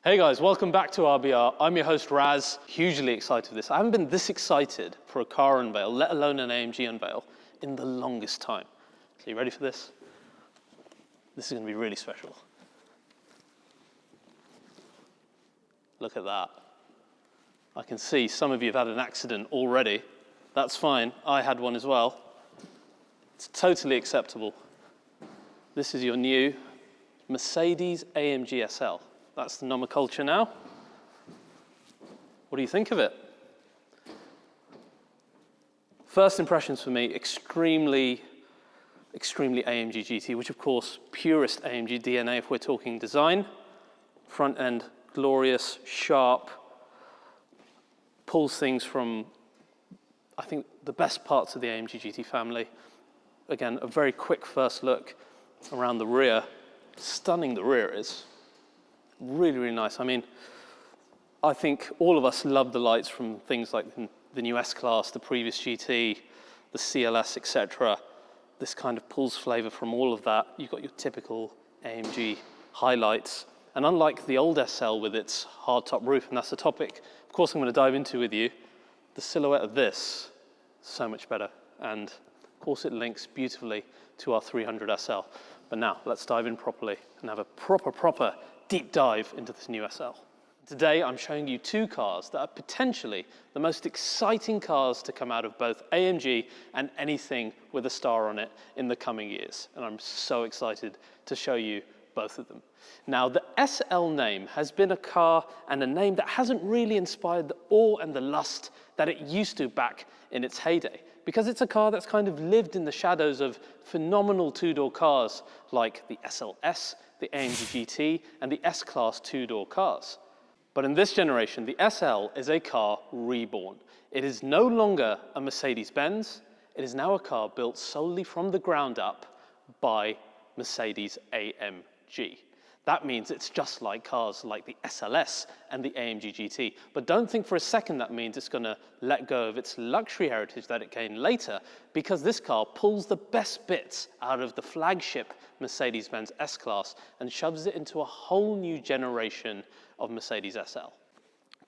Hey guys, welcome back to RBR. I'm your host Raz, hugely excited for this. I haven't been this excited for a car unveil, let alone an AMG unveil, in the longest time. So you ready for this? This is gonna be really special. Look at that. I can see some of you have had an accident already. That's fine, I had one as well. It's totally acceptable. This is your new Mercedes AMG SL. That's the nomenclature now. What do you think of it? First impressions for me, extremely AMG GT, which of course, purest AMG DNA if we're talking design. Front end, glorious, sharp, pulls things from, I think, the best parts of the AMG GT family. Again, a very quick first look around the rear. Stunning the rear is. Really, really nice. I mean, I think all of us love the lights from things like the new S-Class, the previous GT, the CLS, etc. This kind of pulls flavor from all of that. You've got your typical AMG highlights. And unlike the old SL with its hardtop roof, and that's the topic, of course, I'm going to dive into with you, the silhouette of this, so much better. And of course, it links beautifully to our 300 SL. But now, let's dive in properly and have a proper deep dive into this new SL. Today, I'm showing you two cars that are potentially the most exciting cars to come out of both AMG and anything with a star on it in the coming years. And I'm so excited to show you both of them. Now, the SL name has been a car and a name that hasn't really inspired the awe and the lust that it used to back in its heyday, because it's a car that's kind of lived in the shadows of phenomenal two-door cars like the SLS, the AMG GT, and the S-Class two-door cars. But in this generation, the SL is a car reborn. It is no longer a Mercedes Benz. It is now a car built solely from the ground up by Mercedes AMG. That means it's just like cars like the SLS and the AMG GT. But don't think for a second that means it's going to let go of its luxury heritage that it gained later, because this car pulls the best bits out of the flagship Mercedes Benz S-Class and shoves it into a whole new generation of Mercedes SL.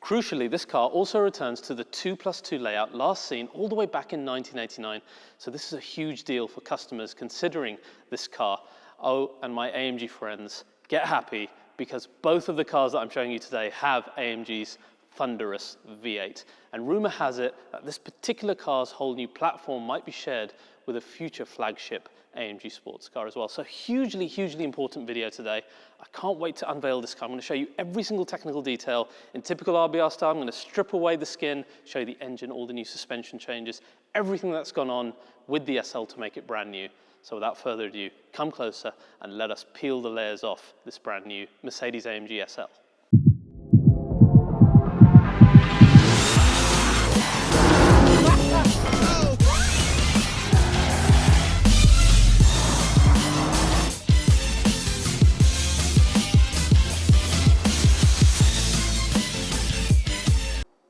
Crucially, this car also returns to the 2+2 layout last seen all the way back in 1989. So this is a huge deal for customers considering this car. Oh, and my AMG friends, get happy, because both of the cars that I'm showing you today have AMG's thunderous V8. And rumor has it that this particular car's whole new platform might be shared with a future flagship AMG sports car as well. So hugely important video today. I can't wait to unveil this car. I'm going to show you every single technical detail in typical RBR style. I'm going to strip away the skin, show you the engine, all the new suspension changes, everything that's gone on with the SL to make it brand new. So without further ado, come closer and let us peel the layers off this brand new Mercedes AMG SL.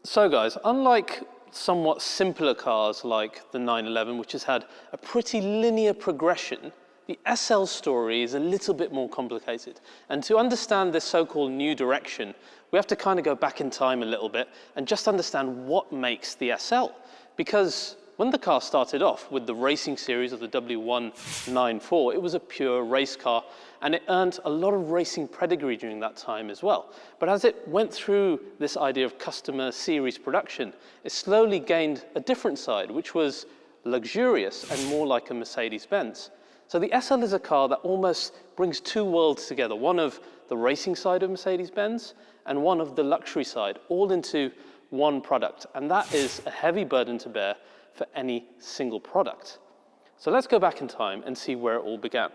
So guys, unlike somewhat simpler cars like the 911, which has had a pretty linear progression, the SL story is a little bit more complicated. And to understand this so-called new direction, we have to kind of go back in time a little bit and just understand what makes the SL. Because when the car started off with the racing series of the W194, it was a pure race car, and it earned a lot of racing pedigree during that time as well. But as it went through this idea of customer series production, it slowly gained a different side, which was luxurious and more like a Mercedes Benz. So the SL is a car that almost brings two worlds together, one of the racing side of Mercedes Benz and one of the luxury side, all into one product. And that is a heavy burden to bear for any single product. So let's go back in time and see where it all began.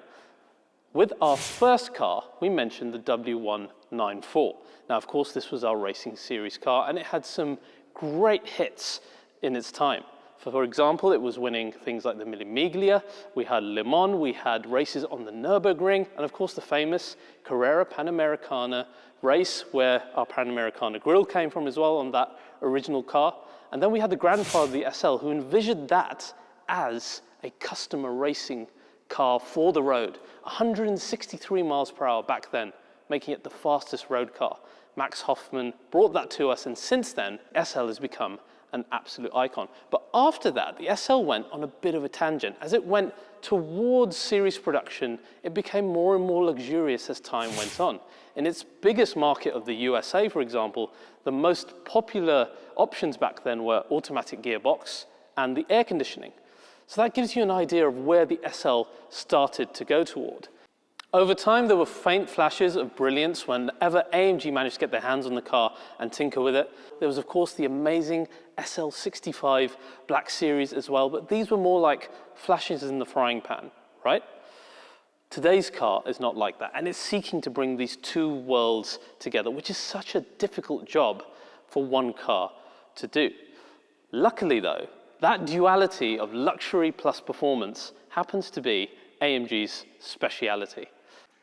With our first car, we mentioned the W194. Now, of course, this was our racing series car, and it had some great hits in its time. For example, it was winning things like the Mille Miglia, we had Le Mans, we had races on the Nürburgring, and of course the famous Carrera Panamericana race, where our Panamericana grille came from as well on that original car. And then we had the grandfather of the SL, who envisioned that as a customer racing car for the road. 163 miles per hour back then making it the fastest road car. Max Hoffman brought that to us, and since then, SL has become an absolute icon. But after that, the SL went on a bit of a tangent. As it went towards series production, it became more and more luxurious as time went on. In its biggest market of the USA, for example, the most popular options back then were automatic gearbox and the air conditioning. So that gives you an idea of where the SL started to go toward. Over time, there were faint flashes of brilliance whenever AMG managed to get their hands on the car and tinker with it. There was, of course, the amazing SL65 Black Series as well, but these were more like flashes in the frying pan, right? Today's car is not like that, and it's seeking to bring these two worlds together, which is such a difficult job for one car to do. Luckily, though, that duality of luxury plus performance happens to be AMG's speciality.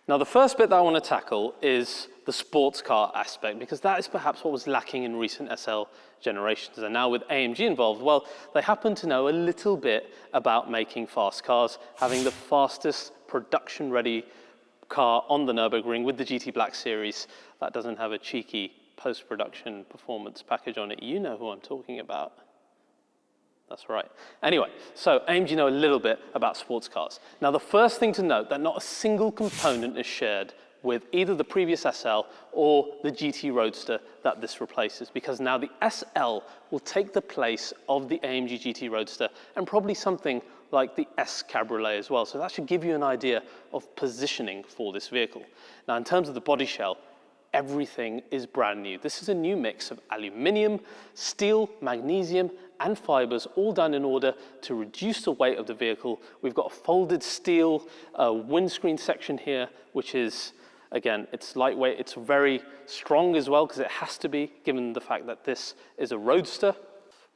Now, the first bit that I want to tackle is the sports car aspect, because that is perhaps what was lacking in recent SL generations. And now with AMG involved, well, they happen to know a little bit about making fast cars, having the fastest production-ready car on the Nürburgring with the GT Black Series. That doesn't have a cheeky post-production performance package on it. You know who I'm talking about. That's right. Anyway, so AMG know a little bit about sports cars. Now, the first thing to note that not a single component is shared with either the previous SL or the GT Roadster that this replaces, because now the SL will take the place of the AMG GT Roadster and probably something like the S Cabriolet as well. So that should give you an idea of positioning for this vehicle. Now, in terms of the body shell, everything is brand new. This is a new mix of aluminium, steel, magnesium, and fibers, all done in order to reduce the weight of the vehicle. We've got a folded steel windscreen section here, which is, again, it's lightweight. It's very strong as well, because it has to be, given the fact that this is a roadster.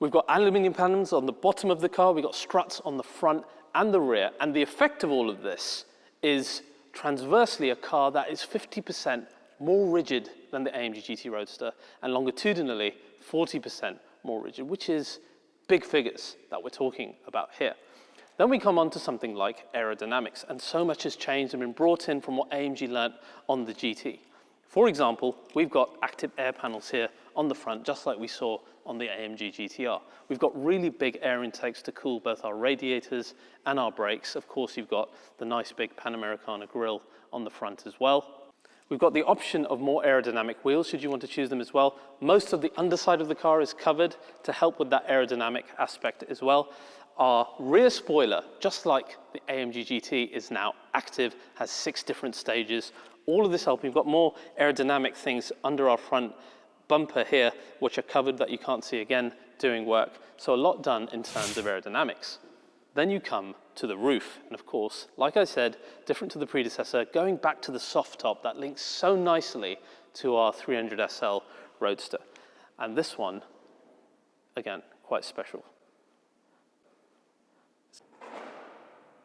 We've got aluminium panels on the bottom of the car. We've got struts on the front and the rear. And the effect of all of this is transversely a car that is 50% more rigid than the AMG GT Roadster, and longitudinally 40% more rigid, which is big figures that we're talking about here. Then we come on to something like aerodynamics, and so much has changed and been brought in from what AMG learnt on the GT. For example, we've got active air panels here on the front, just like we saw on the AMG GTR. We've got really big air intakes to cool both our radiators and our brakes. Of course, you've got the nice big Panamericana grille on the front as well. We've got the option of more aerodynamic wheels, should you want to choose them as well. Most of the underside of the car is covered to help with that aerodynamic aspect as well. Our rear spoiler, just like the AMG GT, is now active, has 6 different stages. All of this helping. We've got more aerodynamic things under our front bumper here, which are covered that you can't see again doing work. So a lot done in terms of aerodynamics. Then you come to the roof. And of course, like I said, different to the predecessor, going back to the soft top that links so nicely to our 300SL Roadster. And this one, again, quite special.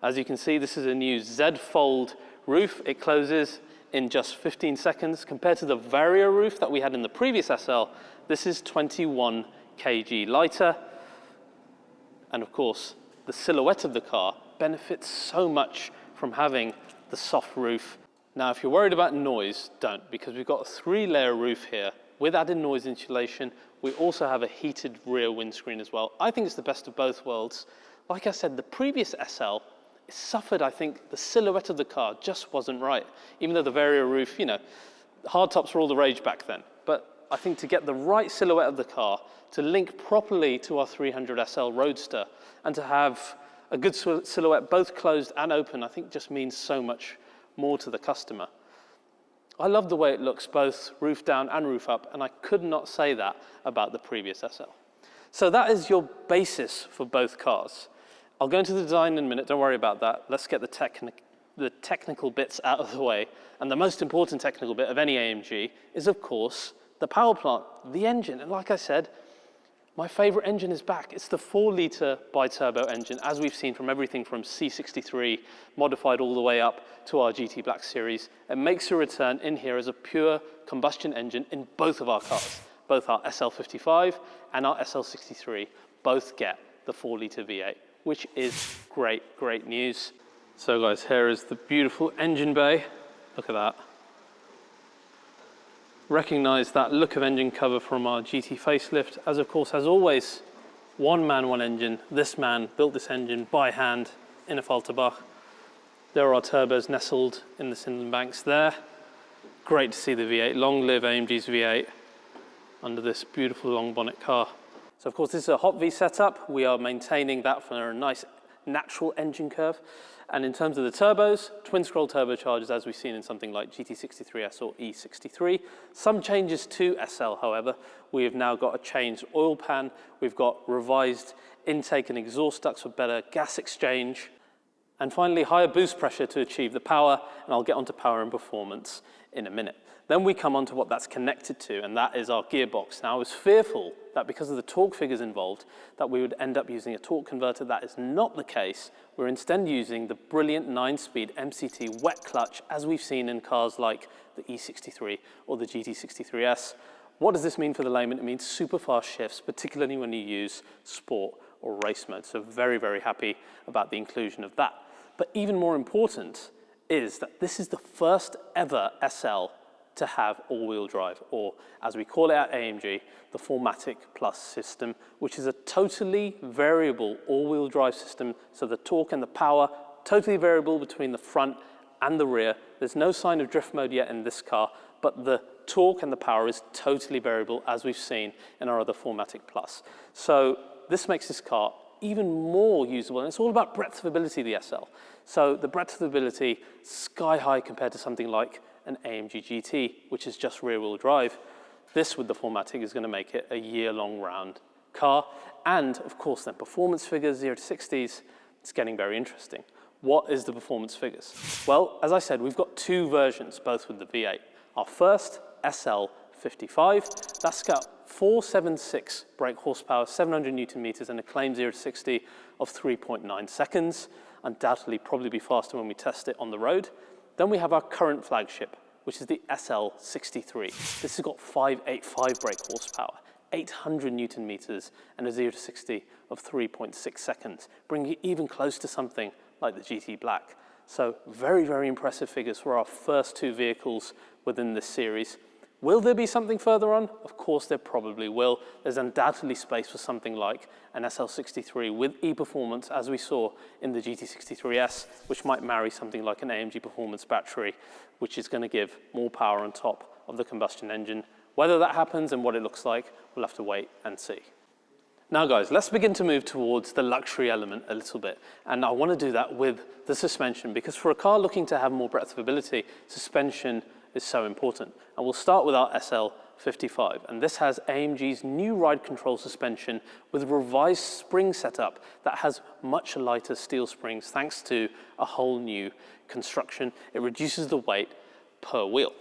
As you can see, this is a new Z-fold roof. It closes in just 15 seconds. Compared to the Vario roof that we had in the previous SL, this is 21 kg lighter. And of course, the silhouette of the car benefits so much from having the soft roof. Now, if you're worried about noise, don't, because we've got a 3-layer roof here with added noise insulation. We also have a heated rear windscreen as well. I think it's the best of both worlds. Like I said, the previous SL suffered, I think, the silhouette of the car just wasn't right. Even though the Vario roof, you know, hardtops were all the rage back then. But I think to get the right silhouette of the car, to link properly to our 300SL Roadster, and to have a good silhouette both closed and open, I think just means so much more to the customer. I love the way it looks, both roof down and roof up, and I could not say that about the previous SL. So that is your basis for both cars. I'll go into the design in a minute, don't worry about that. Let's get the technical bits out of the way. And the most important technical bit of any AMG is, of course, the power plant, the engine. And like I said, my favorite engine is back. It's the 4-liter bi-turbo engine, as we've seen from everything from C63 modified all the way up to our GT Black Series. It makes a return in here as a pure combustion engine in both of our cars. Both our SL55 and our SL63 both get the 4-liter V8, which is great, great news. So guys, here is the beautiful engine bay. Look at that. recognize that look of engine cover from our GT facelift. As of course, as always, one man, one engine. This man built this engine by hand in a Falterbach. There are our turbos nestled in the cylinder banks there. Great to see the V8. Long live AMG's V8 under this beautiful long bonnet car. So of course, this is a hot V setup. We are maintaining that for a nice natural engine curve. And in terms of the turbos, twin scroll turbochargers as we've seen in something like GT63S or E63. Some changes to SL, however. We have now got a changed oil pan. We've got revised intake and exhaust ducts for better gas exchange. And finally, higher boost pressure to achieve the power, and I'll get onto power and performance in a minute. Then we come on to what that's connected to, and that is our gearbox. Now, I was fearful that because of the torque figures involved, that we would end up using a torque converter. That is not the case. We're instead using the brilliant 9-speed MCT wet clutch, as we've seen in cars like the E63 or the GT63S. What does this mean for the layman? It means super fast shifts, particularly when you use sport or race mode. So very, very happy about the inclusion of that. But even more important is that this is the first ever SL to have all-wheel drive, or as we call it at AMG, the 4MATIC Plus system, which is a totally variable all-wheel drive system. So the torque and the power, totally variable between the front and the rear. There's no sign of drift mode yet in this car, but the torque and the power is totally variable, as we've seen in our other 4MATIC Plus. So this makes this car even more usable, and it's all about breadth of ability, the SL. So the breadth of ability, sky high compared to something like an AMG GT, which is just rear-wheel drive. This with the 4MATIC is going to make it a year-long round car. And of course, then performance figures, 0 to 60s, it's getting very interesting. What is the performance figures? Well, as I said, we've got two versions, both with the V8. Our first, SL55, that's got 476 brake horsepower, 700 Newton meters, and a claimed 0 to 60 of 3.9 seconds. Undoubtedly, probably be faster when we test it on the road. Then we have our current flagship, which is the SL63. This has got 585 brake horsepower, 800 Newton meters, and a 0 to 60 of 3.6 seconds, bringing it even close to something like the GT Black. So very, very impressive figures for our first two vehicles within this series. Will there be something further on? Of course there probably will. There's undoubtedly space for something like an SL63 with e-performance, as we saw in the GT63S, which might marry something like an AMG performance battery, which is going to give more power on top of the combustion engine. Whether that happens and what it looks like, we'll have to wait and see. Now guys, let's begin to move towards the luxury element a little bit. And I want to do that with the suspension, because for a car looking to have more breadth of ability, suspension is so important. And we'll start with our SL55. And this has AMG's new ride control suspension with revised spring setup that has much lighter steel springs thanks to a whole new construction. It reduces the weight per wheel.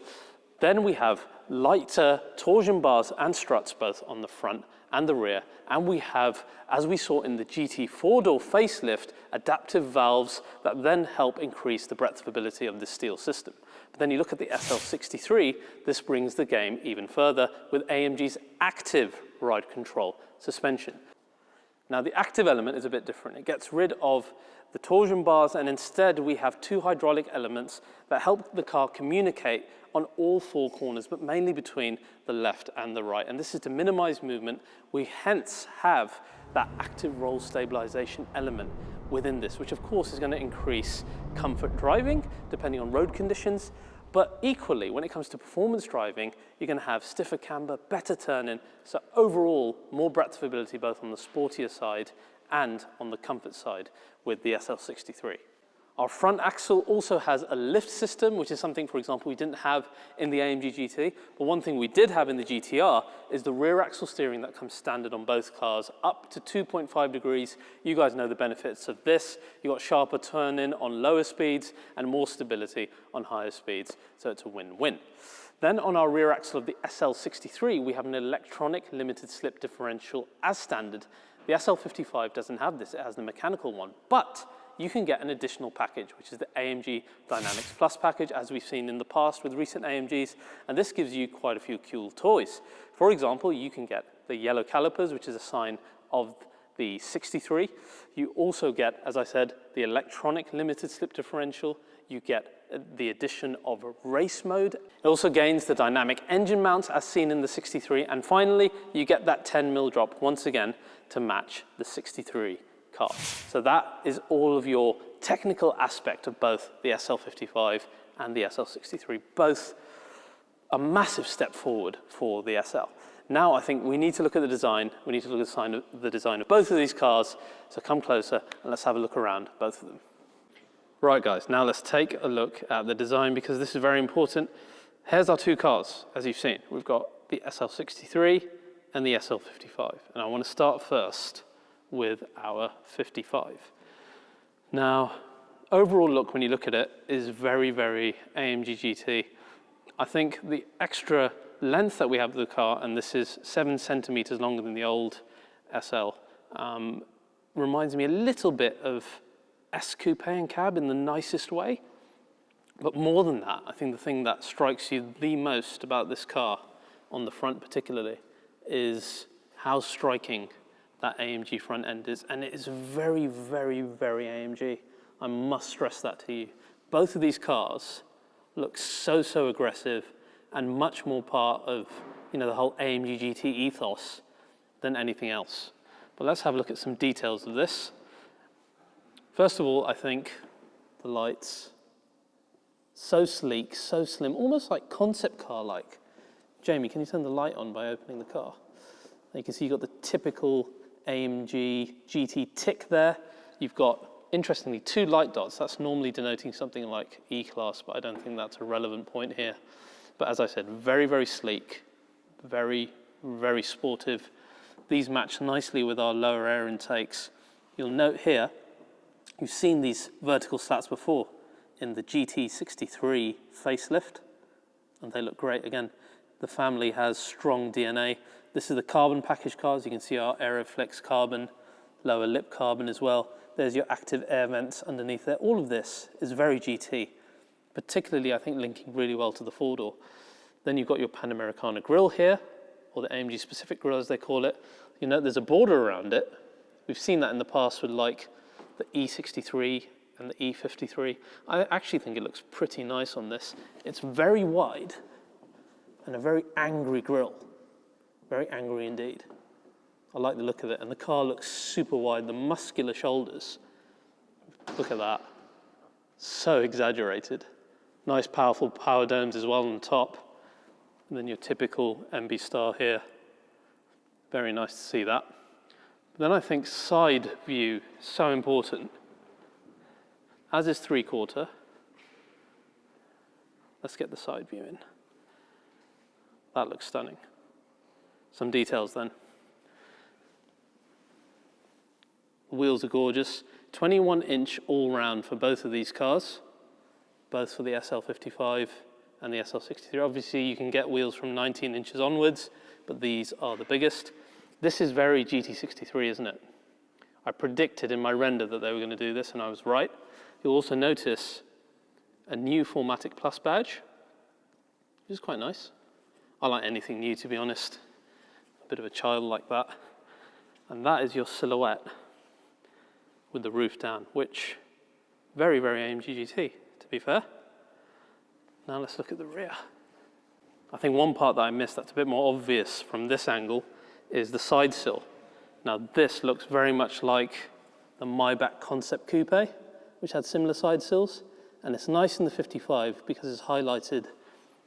Then we have lighter torsion bars and struts both on the front and the rear. And we have, as we saw in the GT 4-door facelift, adaptive valves that then help increase the breadth of ability of the steel system. But then you look at the SL63, this brings the game even further with AMG's active ride control suspension. Now the active element is a bit different. It gets rid of the torsion bars, and instead we have two hydraulic elements that help the car communicate on all four corners, but mainly between the left and the right. And this is to minimize movement. We hence have that active roll stabilization element within this, which of course is going to increase comfort driving depending on road conditions. But equally, when it comes to performance driving, you're going to have stiffer camber, better turning. So overall, more breadth of ability both on the sportier side and on the comfort side with the SL63. Our front axle also has a lift system, which is something, for example, we didn't have in the AMG GT. But one thing we did have in the GTR is the rear axle steering that comes standard on both cars, up to 2.5 degrees. You guys know the benefits of this. You've got sharper turn-in on lower speeds and more stability on higher speeds. So it's a win-win. Then on our rear axle of the SL63, we have an electronic limited slip differential as standard. The SL55 doesn't have this, it has the mechanical one. But you can get an additional package, which is the AMG Dynamics Plus package, as we've seen in the past with recent AMGs, and this gives you quite a few cool toys. For example, you can get the yellow calipers, which is a sign of the 63. You also get, as I said, the electronic limited slip differential. You get the addition of a race mode. It also gains the dynamic engine mounts as seen in the 63. And finally, you get that 10mm drop once again to match the 63 car. So that is all of your technical aspect of both the SL55 and the SL63, both a massive step forward for the SL. Now I think we need to look at the design. We need to look at the design of both of these cars. So come closer and let's have a look around both of them. Right guys, now let's take a look at the design because this is very important. Here's our two cars, as you've seen. We've got the SL63 and the SL55. And I want to start first with our 55. Now, overall look, when you look at it, is very, very AMG GT. I think the extra length that we have of the car, and this is 7 centimeters longer than the old SL, reminds me a little bit of S Coupe and Cab in the nicest way. But more than that, I think the thing that strikes you the most about this car, on the front particularly, is how striking that AMG front end is. And it is very, very, very AMG. I must stress that to you. Both of these cars look so, so aggressive and much more part of, the whole AMG GT ethos than anything else. But let's have a look at some details of this. First of all, I think the lights, so sleek, so slim, almost like concept car-like. Jamie, can you turn the light on by opening the car? You can see you've got the typical AMG GT tick there. You've got, interestingly, 2 light dots. That's normally denoting something like E-Class, but I don't think that's a relevant point here. But as I said, very, very sleek, very, very sportive. These match nicely with our lower air intakes. You'll note here, you've seen these vertical slats before in the GT63 facelift, and they look great. Again, the family has strong DNA. This is the carbon package cars. You can see our Aeroflex carbon, lower lip carbon as well. There's your active air vents underneath there. All of this is very GT, particularly I think linking really well to the 4-door. Then you've got your Panamericana grille here, or the AMG specific grille as they call it. You know, there's a border around it. We've seen that in the past with like the E63 and the E53. I actually think it looks pretty nice on this. It's very wide and a very angry grille. Very angry indeed. I like the look of it, and the car looks super wide. The muscular shoulders, look at that. So exaggerated. Nice powerful power domes as well on the top. And then your typical MB Star here. Very nice to see that. But then I think side view, so important. As is 3/4. Let's get the side view in. That looks stunning. Some details then. Wheels are gorgeous. 21-inch all-round for both of these cars, both for the SL55 and the SL63. Obviously, you can get wheels from 19 inches onwards, but these are the biggest. This is very GT63, isn't it? I predicted in my render that they were going to do this, and I was right. You'll also notice a new 4MATIC Plus badge, which is quite nice. I like anything new, to be honest. A bit of a child like that. And that is your silhouette with the roof down, which very, very AMG GT, to be fair. Now let's look at the rear. I think one part that I missed that's a bit more obvious from this angle is the side sill. Now this looks very much like the Maybach Concept Coupe, which had similar side sills, and it's nice in the 55 because it's highlighted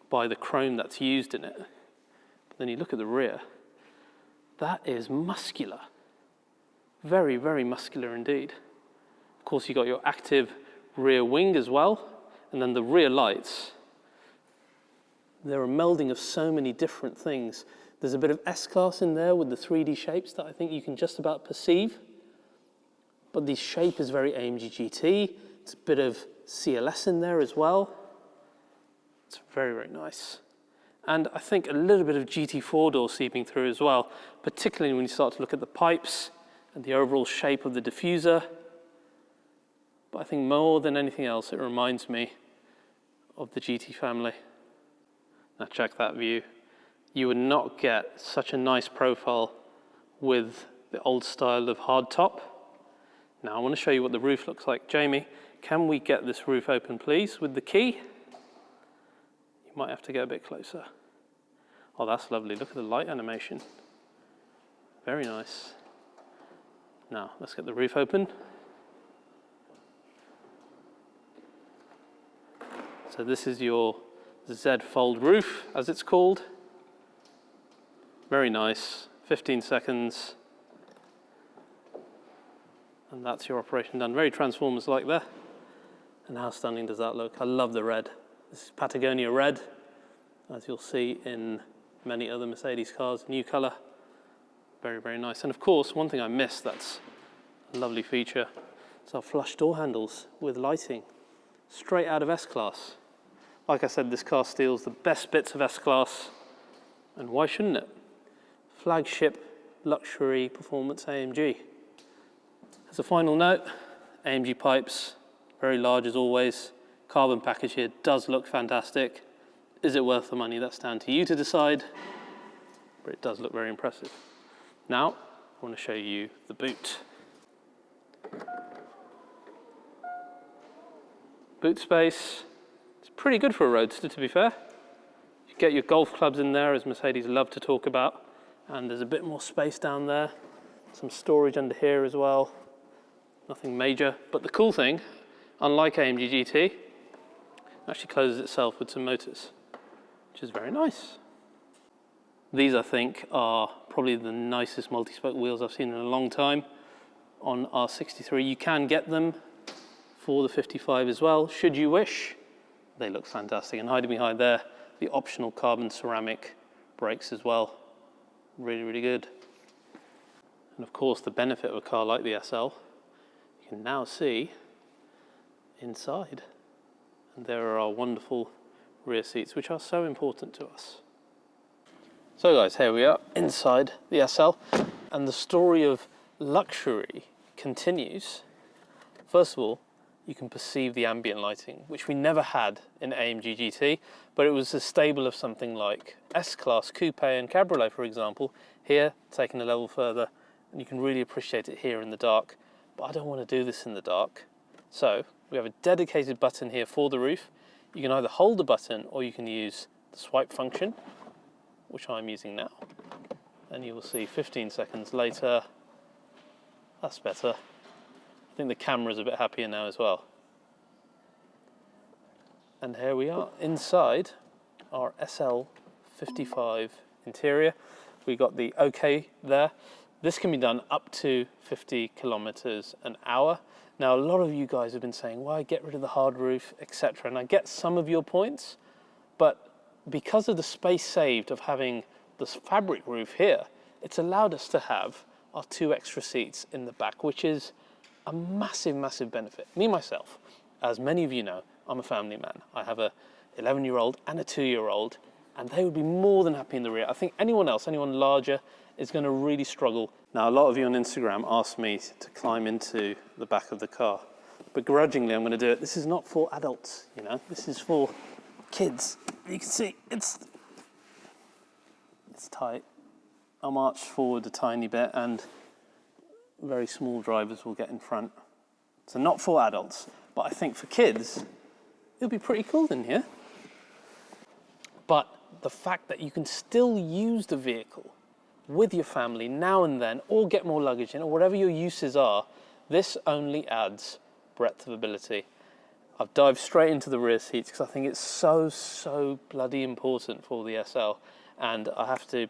by the chrome that's used in it. But then you look at the rear, that is muscular. Very, very muscular indeed. Of course, you've got your active rear wing as well, and then the rear lights. They're a melding of so many different things. There's a bit of S-Class in there with the 3D shapes that I think you can just about perceive. But the shape is very AMG GT. It's a bit of CLS in there as well. It's very, very nice. And I think a little bit of GT 4-door seeping through as well, particularly when you start to look at the pipes and the overall shape of the diffuser. But I think more than anything else, it reminds me of the GT family. Now check that view. You would not get such a nice profile with the old style of hardtop. Now I want to show you what the roof looks like. Jamie, Can we get this roof open, please, with the key? You might have to get a bit closer. Oh, that's lovely. Look at the light animation. Very nice. Now, let's get the roof open. So this is your Z fold roof, as it's called. Very nice. 15 seconds. And that's your operation done. Very Transformers-like there. And how stunning does that look? I love the red. This is Patagonia red, as you'll see in many other Mercedes cars, new color. Very, very nice. And of course, one thing I missed that's a lovely feature is our flush door handles with lighting, straight out of S-Class. Like I said, this car steals the best bits of S-Class, and why shouldn't it? Flagship, luxury, performance AMG. As a final note, AMG pipes, very large as always. Carbon package here does look fantastic. Is it worth the money? That's down to you to decide, but it does look very impressive. Now, I want to show you the boot. Boot space, it's pretty good for a roadster, to be fair. You get your golf clubs in there, as Mercedes love to talk about, and there's a bit more space down there. Some storage under here as well. Nothing major, but the cool thing, unlike AMG GT, it actually closes itself with some motors, which is very nice. These, I think, are probably the nicest multi-spoke wheels I've seen in a long time on R63. You can get them for the 55 as well, should you wish. They look fantastic. And hiding behind there, the optional carbon ceramic brakes as well. Really, really good. And of course, the benefit of a car like the SL, you can now see inside. And there are our wonderful rear seats, which are so important to us. So guys, here we are inside the SL, and the story of luxury continues. First of all, you can perceive the ambient lighting, which we never had in AMG GT, but it was a stable of something like S-Class, Coupe and Cabriolet, for example. Here, taken a level further, and you can really appreciate it here in the dark. But I don't want to do this in the dark. So, we have a dedicated button here for the roof. You can either hold the button or you can use the swipe function, which I'm using now. And you will see 15 seconds later, that's better. I think the camera's a bit happier now as well. And here we are inside our SL55 interior. We got the OK there. This can be done up to 50 kilometers an hour. Now, a lot of you guys have been saying, why get rid of the hard roof, etc. And I get some of your points, but because of the space saved of having this fabric roof here, it's allowed us to have our 2 extra seats in the back, which is a massive, massive benefit. Me, myself, as many of you know, I'm a family man. I have a 11-year-old and a 2-year-old, and they would be more than happy in the rear. I think anyone else, anyone larger, is going to really struggle. Now, a lot of you on Instagram asked me to climb into the back of the car. Begrudgingly, I'm going to do it. This is not for adults, you know. This is for kids. You can see it's tight. I'll march forward a tiny bit, and very small drivers will get in front. So not for adults, but I think for kids, it'll be pretty cool in here. But the fact that you can still use the vehicle with your family now and then, or get more luggage in, or whatever your uses are, this only adds breadth of ability. I've dived straight into the rear seats because I think it's so bloody important for the SL, and I have to,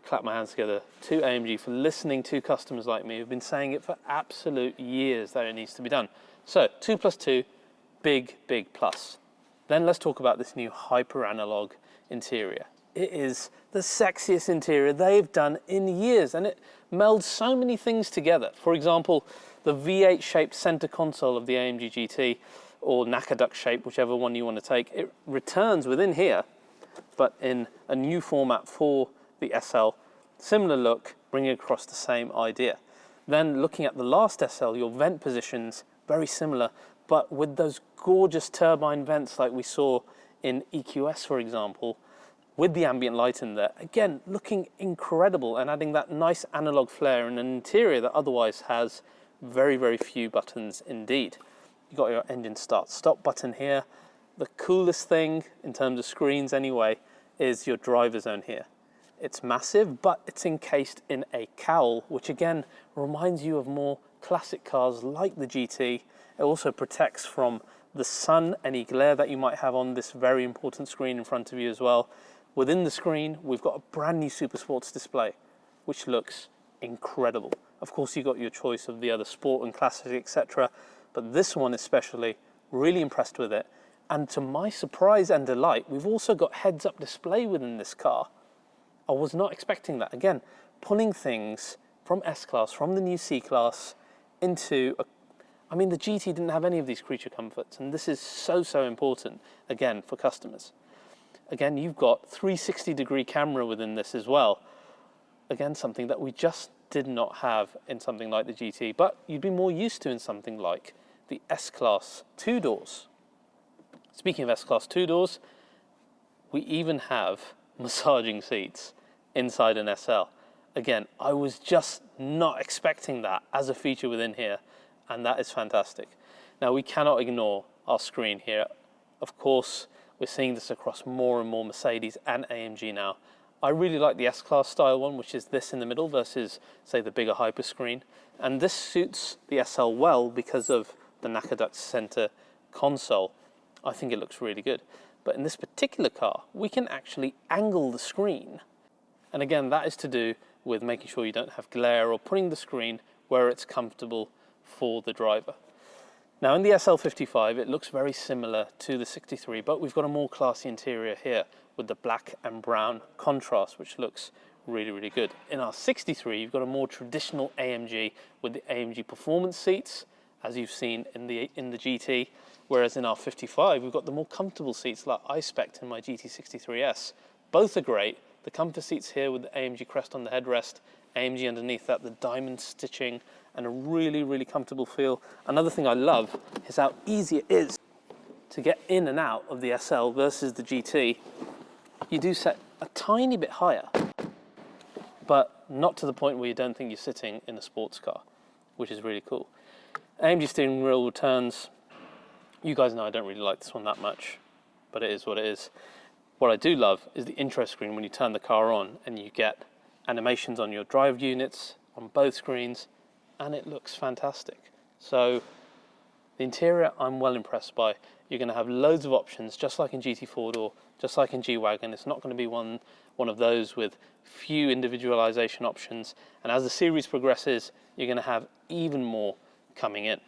clap my hands together to AMG for listening to customers like me who've been saying it for absolute years that it needs to be done. So 2 + 2, big plus. Then let's talk about this new hyper analog interior. It is the sexiest interior they've done in years, and it melds so many things together. For example, the V8 shaped center console of the AMG GT, or NACA duck shape, whichever one you want to take, it returns within here, but in a new format for the SL. Similar look, bringing across the same idea. Then looking at the last SL, your vent positions, very similar, but with those gorgeous turbine vents like we saw in EQS, for example, with the ambient light in there, again, looking incredible and adding that nice analog flair in an interior that otherwise has very few buttons indeed. you got your engine start-stop button here. The coolest thing, in terms of screens anyway, is your driver zone here. It's massive, but it's encased in a cowl, which again reminds you of more classic cars like the GT. It also protects from the sun, any glare that you might have on this very important screen in front of you as well. Within the screen, we've got a brand new Super Sports display, which looks incredible. Of course, you've got your choice of the other Sport and Classic, etc. But this one especially, really impressed with it. And to my surprise and delight, we've also got heads-up display within this car. I was not expecting that. Again, pulling things from S-Class, from the new C-Class, into I mean, the GT didn't have any of these creature comforts, and this is so, so important, again, for customers. Again, you've got 360-degree camera within this as well. Again, something that we just did not have in something like the GT, but you'd be more used to in something like the S-Class 2 doors. Speaking of S-Class 2 doors, we even have massaging seats inside an SL. Again, I was just not expecting that as a feature within here, and that is fantastic. Now, we cannot ignore our screen here. Of course, we're seeing this across more and more Mercedes and AMG now. I really like the S-Class style one, which is this in the middle versus, say, the bigger Hyper screen. And this suits the SL well because of the Nakaduct center console. I think it looks really good. But in this particular car, we can actually angle the screen. And again, that is to do with making sure you don't have glare or putting the screen where it's comfortable for the driver. Now, in the SL55, it looks very similar to the 63, but we've got a more classy interior here with the black and brown contrast, which looks really, really good. In our 63, you've got a more traditional AMG with the AMG performance seats, as you've seen in the GT, whereas in our 55, we've got the more comfortable seats like I spec'd in my GT63S. Both are great. The comfort seats here with the AMG crest on the headrest, AMG underneath that, the diamond stitching, and a really, really comfortable feel. Another thing I love is how easy it is to get in and out of the SL versus the GT. You do set a tiny bit higher, but not to the point where you don't think you're sitting in a sports car, which is really cool. AMG steering wheel returns. You guys know I don't really like this one that much, but it is what it is. What I do love is the intro screen when you turn the car on and you get animations on your drive units on both screens, and it looks fantastic. So the interior I'm well impressed by. You're going to have loads of options, just like in GT4 or just like in G-Wagon. It's not going to be one of those with few individualization options. And as the series progresses, you're going to have even more coming in.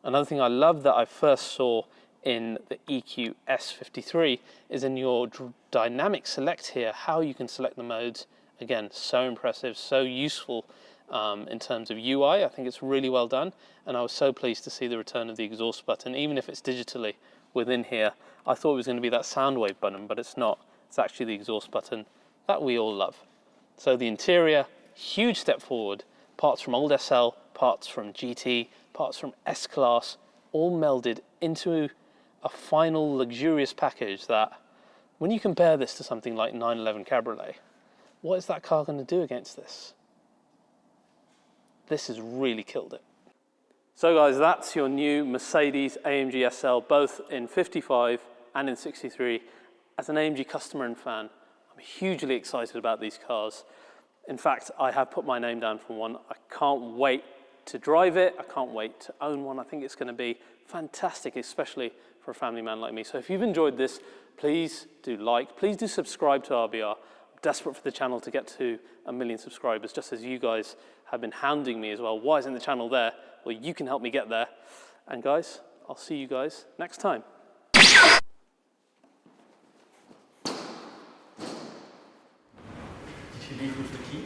Another thing I love that I first saw in the EQ S53 is in your dynamic select here, how you can select the modes. Again, so impressive, so useful in terms of UI. I think it's really well done, and I was so pleased to see the return of the exhaust button, even if it's digitally within here. I thought it was going to be that sound wave button, but it's not. It's actually the exhaust button that we all love. So the interior, huge step forward. Parts from old SL, parts from GT, parts from S-Class, all melded into a final luxurious package that, when you compare this to something like 911 Cabriolet, what is that car going to do against this? This has really killed it. So guys, that's your new Mercedes AMG SL, both in 55 and in 63. As an AMG customer and fan, I'm hugely excited about these cars. In fact, I have put my name down for one. I can't wait to drive it. I can't wait to own one. I think it's going to be fantastic, especially for a family man like me. So if you've enjoyed this, please do like, please do subscribe to RBR. I'm desperate for the channel to get to 1 million subscribers, just as you guys have been hounding me as well. Why isn't the channel there? Well, you can help me get there. And guys, I'll see you guys next time. Did you leave with the key?